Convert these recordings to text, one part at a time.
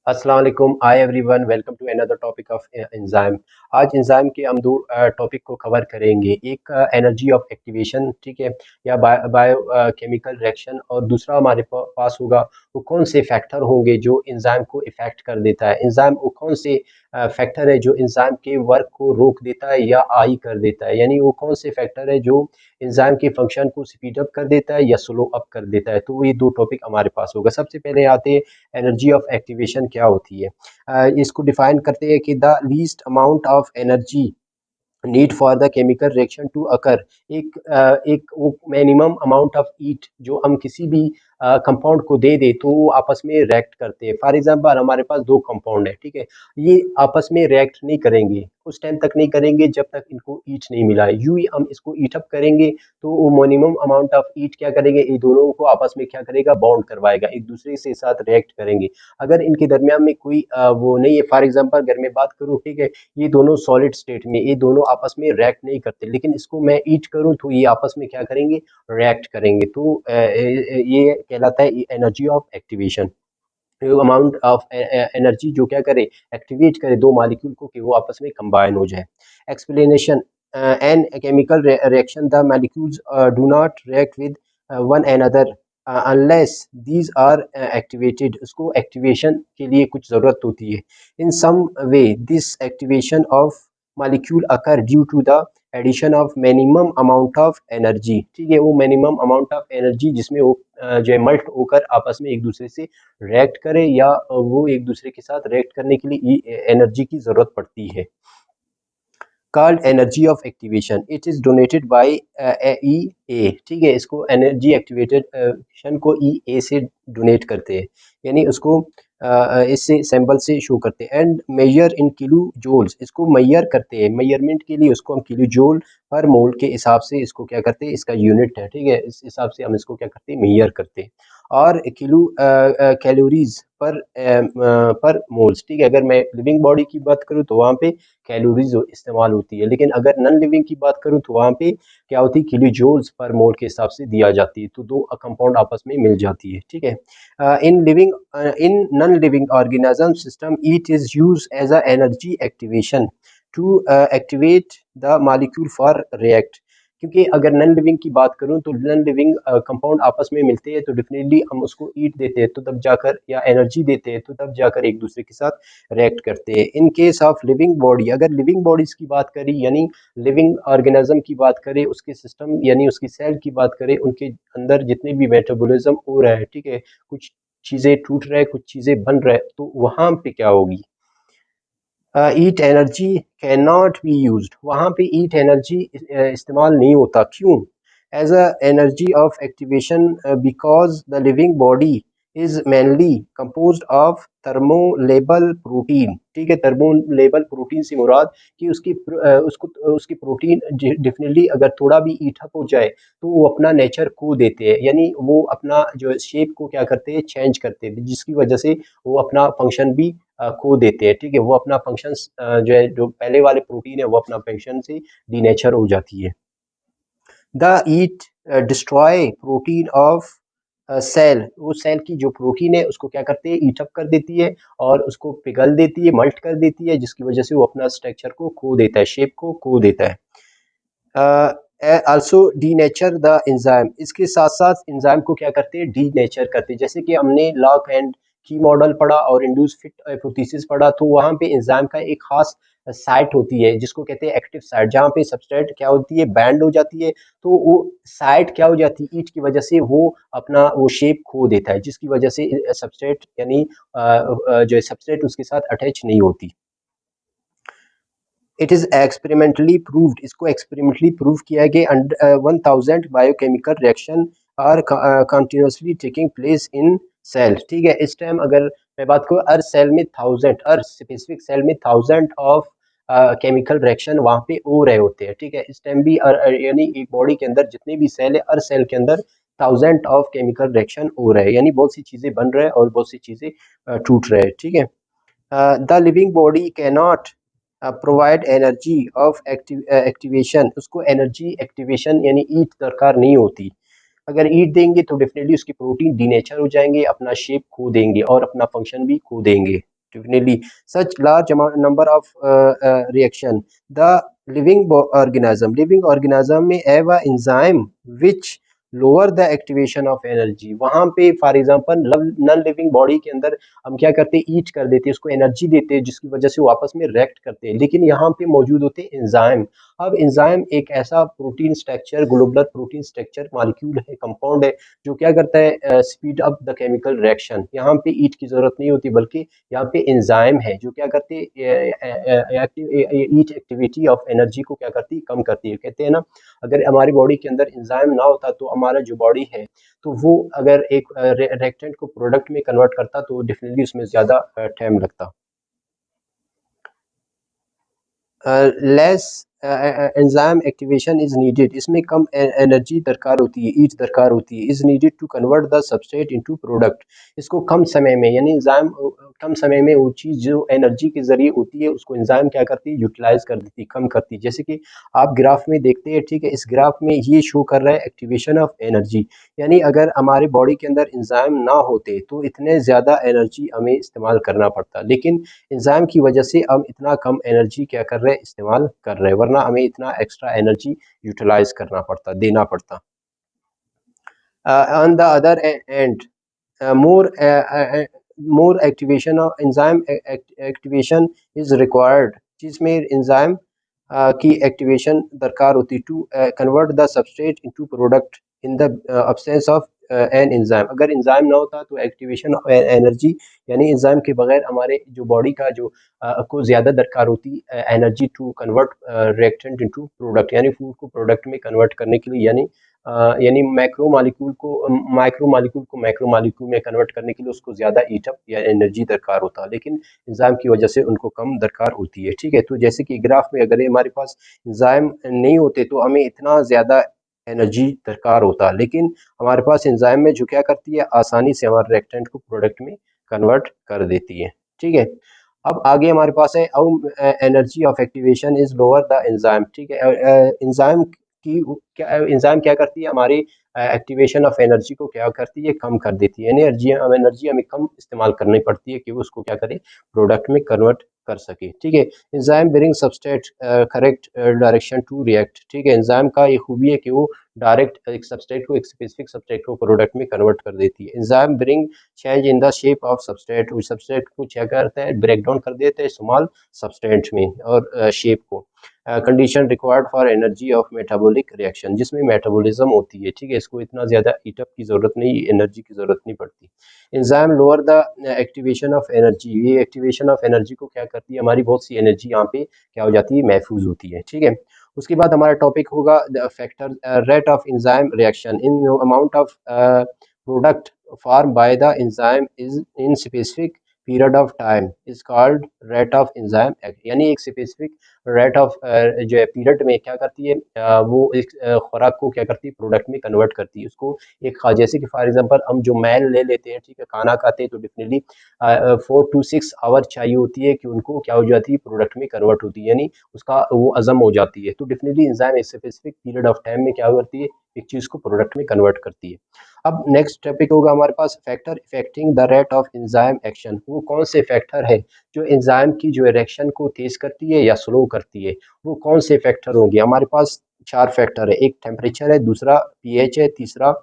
अस्सलाम वालेकुम। Hi everyone, welcome to another topic of enzyme. आज एंजाइम के हम दो टॉपिक को कवर करेंगे। एक एनर्जी ऑफ एक्टिवेशन, ठीक है, या बायो केमिकल रिएक्शन, और दूसरा हमारे पास होगा वो कौन से फैक्टर होंगे जो एंजाइम को इफेक्ट कर देता है। एंजाइम वो कौन से फैक्टर है जो एंजाइम के वर्क को रोक देता है या आई कर देता है, यानी वो कौन से फैक्टर है जो एंजाइम के फंक्शन को स्पीड अप कर देता है या स्लो अप कर देता है। तो ये दो टॉपिक हमारे पास होगा। सबसे पहले आते हैं एनर्जी ऑफ एक्टिवेशन क्या होती है। इसको डिफाइन करते हैं कि the least amount of energy need for the chemical reaction to occur. एक वो मिनिमम अमाउंट ऑफ हीट जो हम किसी भी कंपाउंड को दे दे तो वो आपस में रिएक्ट करते हैं। फॉर एग्जांपल हमारे पास दो कंपाउंड है, ठीक है, ये आपस में रिएक्ट नहीं करेंगे, उस टाइम तक नहीं करेंगे जब तक इनको हीट नहीं मिला है। यूं ही हम इसको हीट अप करेंगे तो वो मिनिमम अमाउंट ऑफ हीट क्या करेंगे, ये दोनों को आपस में क्या करेगा, बॉन्ड करवाएगा, एक दूसरे से साथ रिएक्ट करेंगे। अगर इनके दरमियान में कोई वो नहीं है, फॉर एग्जांपल अगर मैं बात करूं, ठीक है, ये दोनों सॉलिड स्टेट में, ये दोनों आपस में रिएक्ट नहीं करते, लेकिन इसको मैं ईट करूं तो ये आपस में क्या करेंगे, रिएक्ट करेंगे। तो ये कहलाता है energy of activation. Amount of energy जो क्या करे, एक्टिवेट करे दो मॉलिक्यूल को कि वो आपस में कंबाइन हो जाए। Explanation, an chemical reaction the molecules do not react with one another unless these are activated. उसको एक्टिवेशन के लिए कुछ ज़रूरत होती है। In some way this activation of molecule occur due to the addition of minimum amount of energy, ठीक है, वो मिनिमम अमाउंट ऑफ एनर्जी जिसमें वो जो है मल्ट होकर आपस में एक दूसरे से रिएक्ट करे, या वो एक दूसरे के साथ रिएक्ट करने के लिए एनर्जी की ज़रूरत पड़ती है। Called energy of activation, it is donated by E A, ठीक है, इसको एनर्जी एक्टिवेटेशन को ई ए से डोनेट करते हैं, यानी उसको इससे सैंपल से शो करते हैं। And measure in kilo joules, इसको मैयर करते हैं, मेजरमेंट के लिए उसको हम किलो जोल पर मोल के हिसाब से इसको क्या करते हैं, इसका यूनिट है, ठीक है, इस हिसाब से हम इसको क्या करते हैं, मेजर करते हैं। और किलो कैलोरीज पर मोल्स, ठीक है, अगर मैं लिविंग बॉडी की बात करूँ तो वहाँ पे कैलोरीज इस्तेमाल होती है, लेकिन अगर नॉन लिविंग की बात करूँ तो वहाँ पे क्या होती है, किलो जूल्स पर मोल के हिसाब से दिया जाती है, तो दो कंपाउंड आपस में मिल जाती है, ठीक है। In non living organism system it is use as a energy activation to activate the molecule for react. क्योंकि अगर नॉन लिविंग की बात करूं तो नॉन लिविंग कंपाउंड आपस में मिलते हैं तो डेफिनेटली हम उसको ईट देते हैं तो तब जाकर, या एनर्जी देते हैं तो तब जाकर एक दूसरे के साथ रिएक्ट करते हैं। In case of living body, अगर लिविंग बॉडीज की बात करें, यानी लिविंग ऑर्गेनिज्म की बात करें, उसके सिस्टम यानी उसकी सेल की बात करें, उनके अंदर जितने भी मेटाबॉलिज्म हो रहा है, ठीक है, कुछ चीज़ें टूट रहा है, कुछ चीज़ें बन रहा है, तो वहाँ पे क्या होगी, heat energy can not be used, वहाँ पे ईट एनर्जी इस्तेमाल नहीं होता। क्यों? As a energy of activation, because the living body is mainly composed of thermolabile protein, ठीक है, थर्मोलेबल प्रोटीन से मुराद कि उसकी प्रोटीन डेफिनेटली अगर थोड़ा भी ईट अप हो जाए तो वो अपना नेचर खो देते हैं, यानी वो अपना जो शेप को क्या करते हैं, चेंज करते हैं, जिसकी वजह से वो अपना फंक्शन भी खो देते हैं, ठीक है, वो अपना फंक्शन जो है, जो पहले वाले प्रोटीन है वो अपना फंक्शन से डीनेचर हो जाती है। The it destroy protein of cell, वो सेल की जो प्रोटीन है उसको क्या करते हैं, ईट अप कर देती है और उसको पिघल देती है, मल्ट कर देती है, जिसकी वजह से वो अपना स्ट्रक्चर को खो देता है, शेप को खो देता है। Also D nature the enzyme, इसके साथ साथ एंजाइम को क्या करते हैं, डी नेचर करते हैं। जैसे कि हमने लॉक एंड की मॉडल पढ़ा और इंड्यूस फिट हाइपोथेसिस पढ़ा, तो वहाँ पे एंजाइम का एक खास साइट होती है जिसको कहते हैं एक्टिव साइट, जहाँ पे सबस्ट्रेट क्या होती है, बैंड हो जाती है, तो वो साइट क्या हो जाती है, ईट की वजह से वो अपना वो शेप खो देता है, जिसकी वजह से सबस्ट्रेट यानी जो है सबस्ट्रेट उसके साथ अटैच नहीं होती। इट इज़ एक्सपेरिमेंटली प्रूव्ड, इसको एक्सपेरिमेंटली प्रूव किया गया। 1000 biochemical reaction are continuously taking place in cell, ठीक है, इस टाइम अगर मैं बात करूँ, हर सेल में थाउजेंड, हर स्पेसिफिक सेल में थाउजेंड ऑफ केमिकल रिएक्शन वहाँ पे हो रहे होते हैं, ठीक है, इस टाइम भी यानी एक बॉडी के अंदर जितने भी सेल है, हर सेल के अंदर थाउजेंड ऑफ केमिकल रिएक्शन हो रहे हैं, यानी बहुत सी चीज़ें बन रहे हैं और बहुत सी चीज़ें टूट रहे हैं, ठीक है। The living body cannot provide energy of activation, उसको एनर्जी एक्टिवेशन यानी ईट दरकार नहीं होती। अगर ईट देंगे तो डेफिनेटली उसकी प्रोटीन डीनेचर हो जाएंगे, अपना शेप खो देंगे और अपना फंक्शन भी खो देंगे। definitely such large amount number of reaction. The living organism may have a enzyme which lower the activation of energy. वहां पे for example non living body के अंदर हम क्या करते हैं, ईट कर देते हैं, उसको एनर्जी देते हैं जिसकी वजह से वो आपस में रिएक्ट करते हैं, लेकिन यहाँ पे मौजूद होते हैं एंजाइम। अब एंजाइम एक ऐसा protein structure, globular protein structure molecule है, कंपाउंड है, जो क्या करता है, speed up the chemical reaction. यहाँ पे ईट की जरूरत नहीं होती, बल्कि यहाँ पे एंजाइम है जो क्या करते हैं, ईट एक्टिविटी ऑफ एनर्जी को क्या करती है, कम करती है। कहते हैं ना, अगर हमारी बॉडी के अंदर एंजाइम ना होता तो हमारा जो बॉडी है, तो वो अगर एक रिएक्टेंट को प्रोडक्ट में कन्वर्ट करता तो डेफिनेटली उसमें ज़्यादा टाइम लगता। Less enzyme activation is needed, इसमें कम एनर्जी दरकार होती है, ईच दरकार होती है। Is needed to convert the substrate into product, इसको कम समय में, यानी एंजाइम कम समय में वो चीज़ जो एनर्जी के जरिए होती है उसको एंजाइम क्या करती है, यूटिलाइज कर देती है, कम करती है। जैसे कि आप ग्राफ में देखते हैं, ठीक है, इस ग्राफ में ये शो कर रहा है एक्टिवेशन ऑफ एनर्जी, यानी अगर हमारे बॉडी के अंदर एंजाइम ना होते तो इतने ज़्यादा एनर्जी हमें इस्तेमाल करना पड़ता, लेकिन एंजाइम की वजह से हम इतना कम एनर्जी क्या कर रहे हैं, इस्तेमाल कर रहे हैं, वरना हमें इतना एक्स्ट्रा एनर्जी यूटिलाइज करना पड़ता, देना पड़ता। On the other end more activation of enzyme activation is required, जिसमें एंजाइम की एक्टिवेशन दरकार होती to convert the substrate into product in the absence of an enzyme. अगर एंजाइम ना होता तो एक्टिवेशन एनर्जी, यानी एंजाइम के बगैर हमारे जो बॉडी का जो को ज़्यादा दरकार होती energy to convert reactant into product, यानी फूड को प्रोडक्ट में कन्वर्ट करने के लिए, यानी माइक्रो मालिक्यूल को मैक्रो मालिक्यूल में कन्वर्ट करने के लिए उसको ज़्यादा ईटअप या एनर्जी दरकार होता है, लेकिन एंजाइम की वजह से उनको कम दरकार होती है। ठीक है, तो जैसे कि ग्राफ में अगर हमारे पास एंजाइम नहीं होते तो हमें इतना ज़्यादा एनर्जी दरकार होता, लेकिन हमारे पास एंजाइम में जो क्या करती है, आसानी से हमारे रिएक्टेंट को प्रोडक्ट में कन्वर्ट कर देती है। ठीक है, अब आगे हमारे पास है energy of activation is lower the enzyme. ठीक है, एंजाइम की एंजाइम क्या करती है, हमारी एक्टिवेशन ऑफ एनर्जी को क्या करती है, कम कर देती है, एनर्जी हमें कम इस्तेमाल करनी पड़ती है कि वो उसको क्या करे, प्रोडक्ट में कन्वर्ट कर सके। ठीक है, enzyme bring substrate correct direction to react. ठीक है, एंजाइम का ये खूबी है कि वो डायरेक्ट एक सबस्ट्रेट को, एक स्पेसिफिक सबस्ट्रेट को प्रोडक्ट में कन्वर्ट कर देती है। Enzyme bring change in the shape of substrate, उस सबस्ट्रेट को क्या करता है, ब्रेक डाउन कर देते हैं स्मॉल सबस्ट्रेट में और शेप को। Condition required for energy of metabolic reaction, जिसमें मेटाबॉलिज्म होती है। ठीक है, इसको इतना ज़्यादा हीटअप की ज़रूरत नहीं, एनर्जी की ज़रूरत नहीं पड़ती। Enzyme lower the activation of energy, ये एक्टिवेशन ऑफ एनर्जी को क्या करती है, हमारी बहुत सी एनर्जी यहाँ पे क्या हो जाती है, महफूज होती है। ठीक है, उसके बाद हमारा टॉपिक होगा the factor rate of enzyme reaction in amount of product form by the enzyme is in specific period of time is called rate of enzyme, यानी एक स्पेसिफिक रेट ऑफ जो है पीरियड में क्या करती है, वो एक खुराक को क्या करती है, प्रोडक्ट में कन्वर्ट करती है उसको। एक जैसे कि फॉर एग्जांपल हम जो मैल ले लेते हैं, ठीक है, खाना खाते हैं तो डेफिनेटली 4 to 6 आवर चाहिए होती है कि उनको क्या हो जाती है, प्रोडक्ट में कन्वर्ट होती है, यानी उसका वो हजम हो जाती है। तो डेफिनेटली एंजाइम एक स्पेसिफिक पीरियड ऑफ टाइम में क्या करती है, एक चीज़ को प्रोडक्ट में कन्वर्ट करती है। अब नेक्स्ट टॉपिक होगा हमारे पास factor affecting the rate of enzyme action. वो कौन से फैक्टर है जो एंजाइम की जो रिएक्शन को तेज करती है या स्लो करती है, वो कौन से फैक्टर होंगे। हमारे पास 4 फैक्टर है, एक टेम्परेचर है, दूसरा पीएच है, तीसरा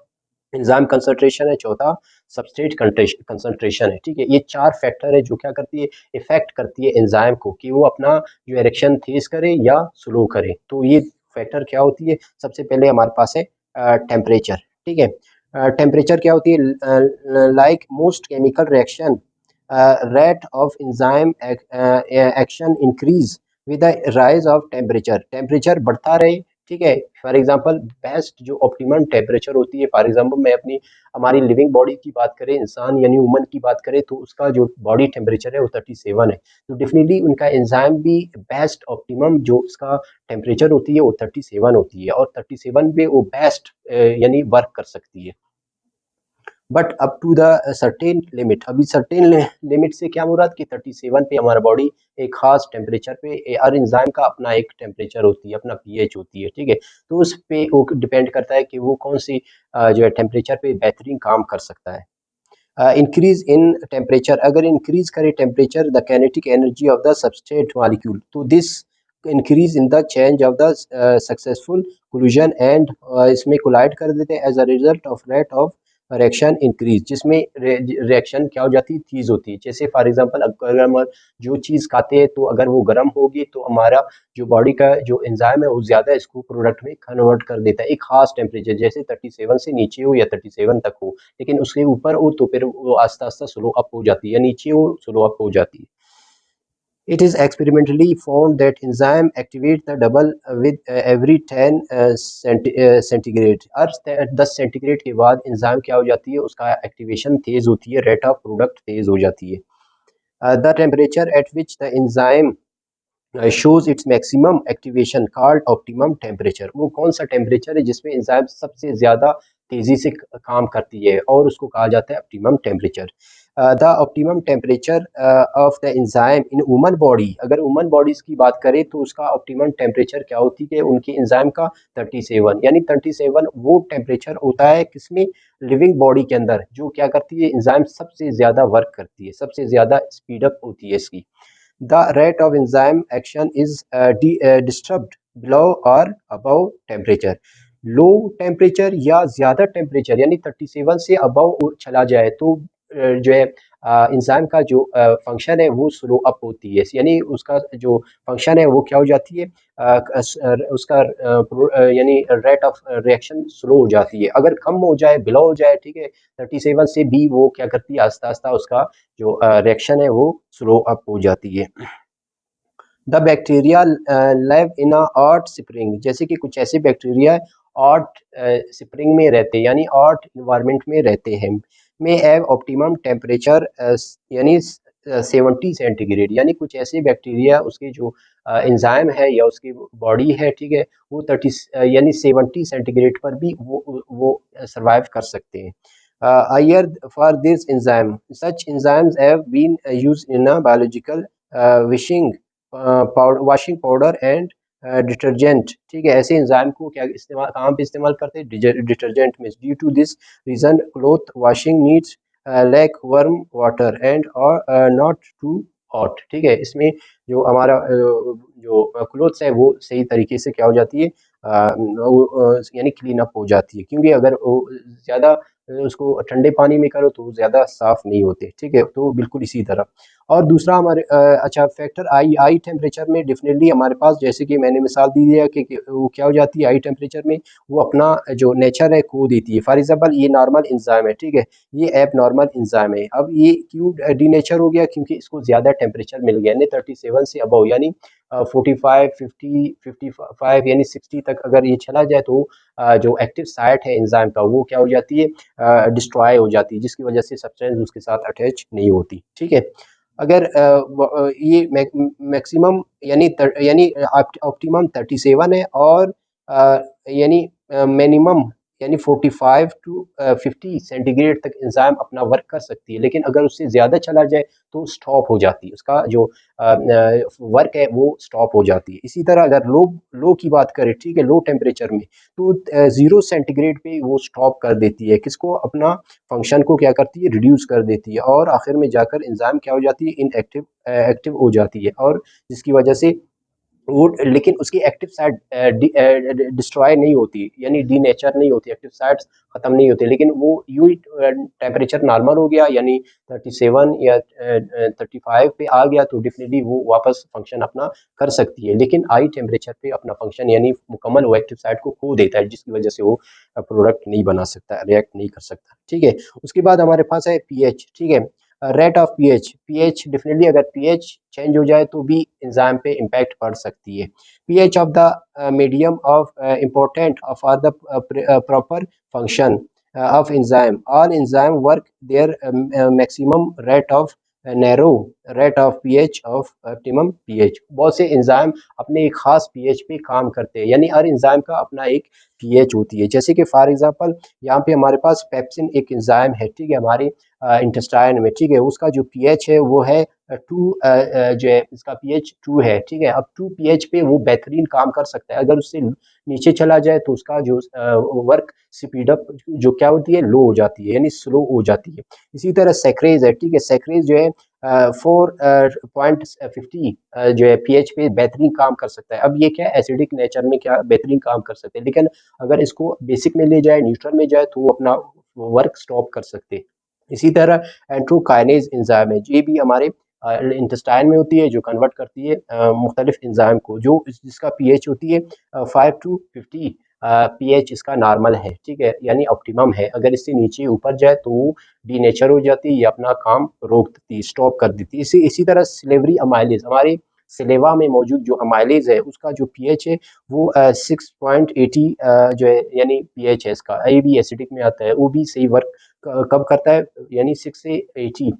एंजाइम कंसंट्रेशन है, चौथा सबस्ट्रेट कंसंट्रेशन है। ठीक है, ये 4 फैक्टर है जो क्या करती है, इफेक्ट करती है एंजाइम को कि वो अपना जो रिएक्शन तेज करे या स्लो करे। तो ये फैक्टर क्या होती है, सबसे पहले हमारे पास है टेम्परेचर। ठीक है, टेम्परेचर क्या होती है, like most chemical reaction rate of enzyme action increase with the rise of temperature, temperature बढ़ता रहे। ठीक है, फॉर एग्जांपल बेस्ट जो ऑप्टिमम टेम्परेचर होती है, फॉर एग्जांपल मैं अपनी हमारी लिविंग बॉडी की बात करें, इंसान यानी वुमन की बात करें, तो उसका जो बॉडी टेम्परेचर है वो 37 है। तो डेफिनेटली उनका एंजाइम भी बेस्ट ऑप्टिमम जो उसका टेम्परेचर होती है वो 37 होती है, और 37 पे वो बेस्ट यानी वर्क कर सकती है। But up to the certain limit, अभी सर्टेन लिमिट से क्या मुराद कि 37 पे हमारा बॉडी एक खास टेम्परेचर पे, हर एंजाइम का अपना एक टेम्परेचर होती है, अपना पीएच होती है। ठीक है, तो उस पे वो डिपेंड करता है कि वो कौन सी जो है टेम्परेचर पे बेहतरीन काम कर सकता है। इंक्रीज इन टेम्परेचर, अगर इंक्रीज करे temperature the kinetic energy of the substrate molecule, तो this increase in the change of the successful collision and इसमें कोलाइड कर देते हैं, as a result of rate of reaction increase, जिसमें reaction क्या हो जाती है, तेज होती है। जैसे फॉर एग्जांपल अगर हम जो चीज़ खाते हैं तो अगर वो गर्म होगी तो हमारा जो बॉडी का जो एंजाइम है वो ज़्यादा इसको प्रोडक्ट में कन्वर्ट कर देता है एक खास टेम्परेचर, जैसे 37 से नीचे हो या 37 तक हो, लेकिन उसके ऊपर हो तो फिर वो आस्ता आस्ता स्लो अप हो जाती है, या नीचे हो स्लो अप हो जाती है। It is experimentally found that enzyme activate the double with every 10 centigrade. Earth 10 centigrade के बाद एंजाइम क्या हो जाती है, उसका एक्टिवेशन तेज होती है, रेट ऑफ प्रोडक्ट तेज हो जाती है। The temperature at which the enzyme shows its maximum activation called optimum temperature. वो कौन सा टेम्परेचर है जिसमें एंजाइम सबसे ज़्यादा तेज़ी से काम करती है, और उसको कहा जाता है optimum temperature. The optimum temperature of the enzyme in human body, अगर ह्यूमन बॉडीज़ की बात करें तो उसका ऑप्टिमम टेम्परेचर क्या होती है उनके एंजाइम का, 37, यानी 37 वो टेम्परेचर होता है किसमें, लिविंग बॉडी के अंदर, जो क्या करती है, एंजाइम सबसे ज़्यादा वर्क करती है, सबसे ज़्यादा स्पीडअप होती है इसकी। The rate of enzyme action is disturbed below or above temperature. Low temperature या ज़्यादा टेम्परेचर यानी 37 से अबव चला जाए तो जो है इंसान का जो फंक्शन है वो स्लो अप होती है, यानी उसका जो फंक्शन है वो क्या हो जाती है, उसका यानी रेट ऑफ रिएक्शन स्लो हो जाती है। अगर कम हो जाए, बिलो हो जाए, ठीक है, 37 से भी वो क्या करती है, आस्ता आस्ता उसका जो रिएक्शन है वो स्लो अप हो जाती है। The bacteria live in a hot spring, जैसे कि कुछ ऐसे बैक्टीरिया हॉट स्प्रिंग में रहते हैं, यानी हॉट इन्वायरमेंट में रहते हैं, में हैव ऑप्टिमम टेम्परेचर यानी 70 सेंटीग्रेड, यानी कुछ ऐसे बैक्टीरिया उसके जो एंजाइम है या उसकी बॉडी है, ठीक है, वो 30 यानी 70 सेंटीग्रेड पर भी वो सर्वाइव कर सकते हैं। Higher for this enzyme, such enzymes have been used in a biological washing powder, washing powder and detergent, ठीक है, ऐसे एंजाइम को क्या इस्तेमाल, कहाँ पे इस्तेमाल करते हैं, डिटर्जेंट में। Due to this reason cloth washing needs like warm water and और नॉट टू हॉट, ठीक है, इसमें जो हमारा जो क्लोथ्स है वो सही तरीके से क्या हो जाती है, यानी क्लीन अप हो जाती है, क्योंकि अगर वो ज़्यादा उसको ठंडे पानी में करो तो ज़्यादा साफ़ नहीं होते, ठीक है, तो बिल्कुल इसी तरह। और दूसरा हमारे अच्छा फैक्टर आई टेम्परेचर में डेफिनेटली हमारे पास, जैसे कि मैंने मिसाल दी है कि वो क्या हो जाती है आई टेम्परेचर में, वो अपना जो नेचर है खो देती है। फॉर एग्जांपल ये नॉर्मल इंजाइम है, ठीक है, ये एब नॉर्मल इंजाइम है, अब ये क्यों डी नेचर हो गया, क्योंकि इसको ज़्यादा टेम्परेचर मिल गया, यानी 37 से अबव, यानी 45 50 55 यानी 60 तक अगर ये चला जाए तो जो एक्टिव साइट है एंजाइम का वो क्या हो जाती है, डिस्ट्रॉय हो जाती है, जिसकी वजह से सब्सटेंस उसके साथ अटैच नहीं होती, ठीक है। अगर ये मैक्सिमम यानी ऑप्टिमम 37 है, और यानी मिनिमम यानी 45 टू 50 सेंटीग्रेड तक एंजाइम अपना वर्क कर सकती है, लेकिन अगर उससे ज़्यादा चला जाए तो स्टॉप हो जाती है, उसका जो वर्क है वो स्टॉप हो जाती है। इसी तरह अगर लो लो की बात करें, ठीक है, लो टेम्परेचर में तो 0 सेंटीग्रेड पे वो स्टॉप कर देती है, किसको, अपना फंक्शन को क्या करती है, रिड्यूस कर देती है, और आखिर में जाकर एंजाइम क्या हो जाती है, इनएक्टिव एक्टिव हो जाती है, और जिसकी वजह से वो, लेकिन उसकी एक्टिव साइट डिस्ट्रॉय नहीं होती, यानी डीनेचर नहीं होती, एक्टिव साइट्स खत्म नहीं होती, लेकिन वो यूं ही टेम्परेचर नॉर्मल हो गया, यानी 37 या 35 पे आ गया तो डेफिनेटली वो वापस फंक्शन अपना कर सकती है, लेकिन हाई टेम्परेचर पे अपना फंक्शन यानी मुकम्मल वो एक्टिव साइट को खो देता है, जिसकी वजह से वो प्रोडक्ट नहीं बना सकता, रिएक्ट नहीं कर सकता, ठीक है। उसके बाद हमारे पास है पीएच, ठीक है, रेट ऑफ पीएच डेफिनेटली अगर पीएच चेंज हो जाए तो भी एंजाइम पे इम्पैक्ट पड़ सकती है। PH of the medium of important for the proper function of enzyme, all enzyme work their maximum rate of narrow rate of pH of optimum pH. बहुत से एंजाइम अपने एक खास पीएच पे काम करते हैं, यानी हर एंजाइम का अपना एक पीएच होती है, जैसे कि फॉर एग्जांपल यहाँ पे हमारे पास पेप्सिन एक एंजाइम है, ठीक है, हमारे इंटेस्टाइन में, ठीक है, उसका जो पीएच है वो है टू जो है इसका पीएच 2 है, ठीक है। अब 2 पीएच पे वो बेहतरीन काम कर सकता है। अगर उससे नीचे चला जाए तो उसका जो वर्क स्पीड अप जो क्या होती है, लो हो जाती है, यानी स्लो हो जाती है। इसी तरह सैकरेज है, ठीक है। सैकरेज जो है 4.50 जो है पीएच पे बेहतरीन काम कर सकता है। अब ये क्या है, एसिडिक नेचर में क्या बेहतरीन काम कर सकते हैं, लेकिन अगर इसको बेसिक में ले जाए, न्यूट्रल में जाए, तो वो अपना वर्क स्टॉप कर सकते हैं। इसी तरह एंट्रोकाइनेज एंजाइम है, ये भी हमारे इंटेस्टाइन में होती है, जो कन्वर्ट करती है मुख्तलिफ एंजाइम को, जो जिसका पीएच होती है 5 to 50 पीएच इसका नॉर्मल है, ठीक है, यानी ऑप्टिमम है। अगर इससे नीचे ऊपर जाए तो वो डीनेचर हो जाती है, ये अपना काम रोक देती है, स्टॉप कर देती है। इसी तरह सिलेवरी अमाइलेज, हमारे सिलेवा में मौजूद जो अमाइलेज है, उसका जो पीएच है वो 6.80 जो है, यानी पीएच है इसका, ये भी एसिडिक में आता है। वो भी सही वर्क कब करता है, यानी 6.80।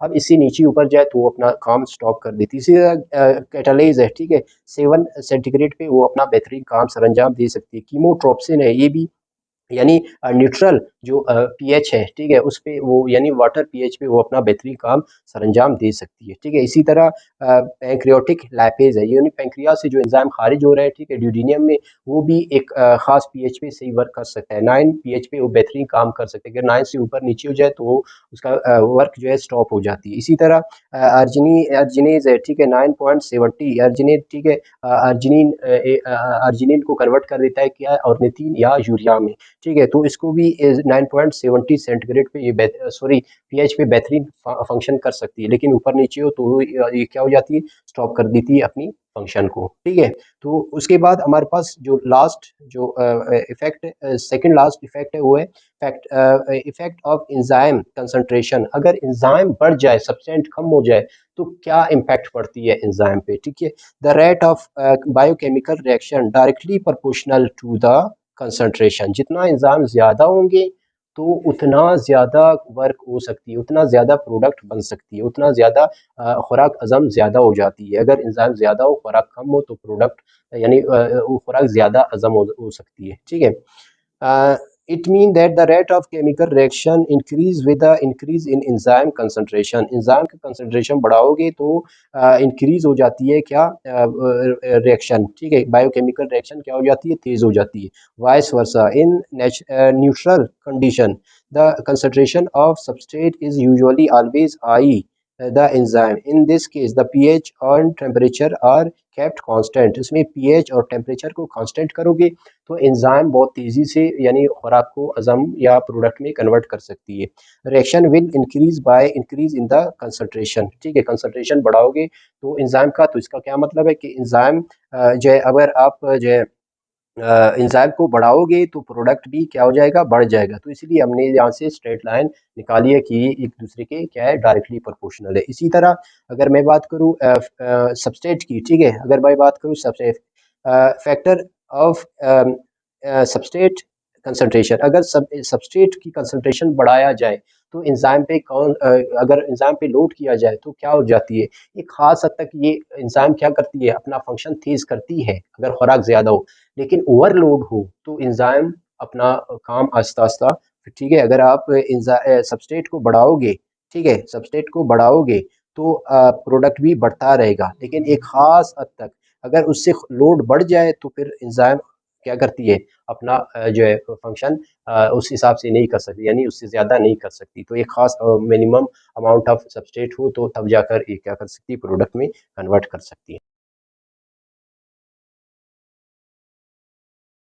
अब इससे नीचे ऊपर जाए तो वो अपना काम स्टॉप कर देती है। इसी तरह कैटालेज है, ठीक है, 7 सेंटीग्रेड पे वो अपना बेहतरीन काम सरंजाम दे सकती है। कीमोट्रोप्सिन है, ये भी यानी न्यूट्रल जो पीएच है, ठीक है, उस पे वो यानी वाटर पीएच पे वो अपना बेहतरीन काम सरंजाम दे सकती है, ठीक है। इसी तरह पैंक्रियाटिक लैपेज है, यानी पैंक्रियाज से जो एंजाइम खारिज हो रहा है, ठीक है, ड्यूडेनियम में, वो भी एक खास पीएच पे सही वर्क कर सकता है। 9 पीएच पे वो बेहतरीन काम कर सकते हैं। अगर 9 से ऊपर नीचे हो जाए तो वो उसका वर्क जो है स्टॉप हो जाती है। इसी तरह अर्जिनेज है, ठीक है, 9.70 अर्जिनेट, ठीक है, अर्जिनिन को कन्वर्ट कर देता है क्या, ऑर्निथिन या यूरिया में, ठीक है। तो इसको भी 9.70 सेंटीग्रेड पे ये सॉरी पीएच पे बेहतरीन फंक्शन कर सकती है, लेकिन ऊपर नीचे हो तो ये क्या हो जाती है, स्टॉप कर देती है अपनी फंक्शन को, ठीक है। तो उसके बाद हमारे पास जो लास्ट जो इफेक्ट, सेकंड लास्ट इफेक्ट है, वो है इफेक्ट ऑफ एंजाइम कंसंट्रेशन। अगर एंजाइम बढ़ जाए, सब्सटेंट कम हो जाए, तो क्या इम्पैक्ट पड़ती है एंजाइम पे, ठीक है। The rate of biochemical reaction directly proportional to the concentration. जितना एंजाइम ज़्यादा होंगे तो उतना ज़्यादा वर्क हो सकती है, उतना ज़्यादा प्रोडक्ट बन सकती है, उतना ज़्यादा खुराक हज़म ज़्यादा हो जाती है। अगर एंजाइम ज़्यादा हो, खुराक कम हो, तो प्रोडक्ट यानी वो खुराक ज़्यादा हज़म हो सकती है, ठीक है। It means that the rate of chemical reaction increase with the increase in enzyme concentration। enzyme का concentration बढ़ाओगे तो increase हो जाती है क्या, reaction, ठीक है, बायोकेमिकल reaction क्या हो जाती है, तेज हो जाती है। vice versa in neutral condition the concentration of substrate is usually always high, the enzyme in this case the pH and temperature are kept constant। इसमें pH और temperature को constant करोगे तो एंजाइम बहुत तेजी से यानी खुराक को अज़म या प्रोडक्ट में कन्वर्ट कर सकती है। Reaction will increase by increase in the concentration, ठीक है, कंसंट्रेशन बढ़ाओगे तो एंजाइम का, तो इसका क्या मतलब है कि एंजाइम जो है, अगर आप जो है एंजाइम को बढ़ाओगे तो प्रोडक्ट भी क्या हो जाएगा, बढ़ जाएगा। तो इसलिए हमने यहाँ से स्ट्रेट लाइन निकाली है कि ये एक दूसरे के क्या है, डायरेक्टली प्रोपोर्शनल है। इसी तरह अगर मैं बात करूँ सबस्ट्रेट की, ठीक है, अगर मैं बात करूँ substrate factor of substrate concentration, अगर सबस्ट्रेट की कंसंट्रेशन बढ़ाया जाए तो एंजाइम पे अगर एंजाइम पे लोड किया जाए तो क्या हो जाती है, एक खास हद तक ये एंजाइम क्या करती है, अपना फंक्शन तेज करती है अगर खुराक ज़्यादा हो। लेकिन ओवरलोड हो तो एंजाइम अपना काम आहिस्ता आहिस्ता, ठीक है, अगर आप सबस्ट्रेट को बढ़ाओगे, ठीक है, सबस्ट्रेट को बढ़ाओगे तो प्रोडक्ट भी बढ़ता रहेगा, लेकिन एक खास हद तक अगर उससे लोड बढ़ जाए तो फिर एंजाइम क्या करती है, अपना जो है फंक्शन उस हिसाब से नहीं कर सकती, यानी उससे ज़्यादा नहीं कर सकती। तो एक खास मिनिमम अमाउंट ऑफ सबस्ट्रेट हो तो तब जाकर ये क्या कर सकती है, प्रोडक्ट में कन्वर्ट कर सकती है।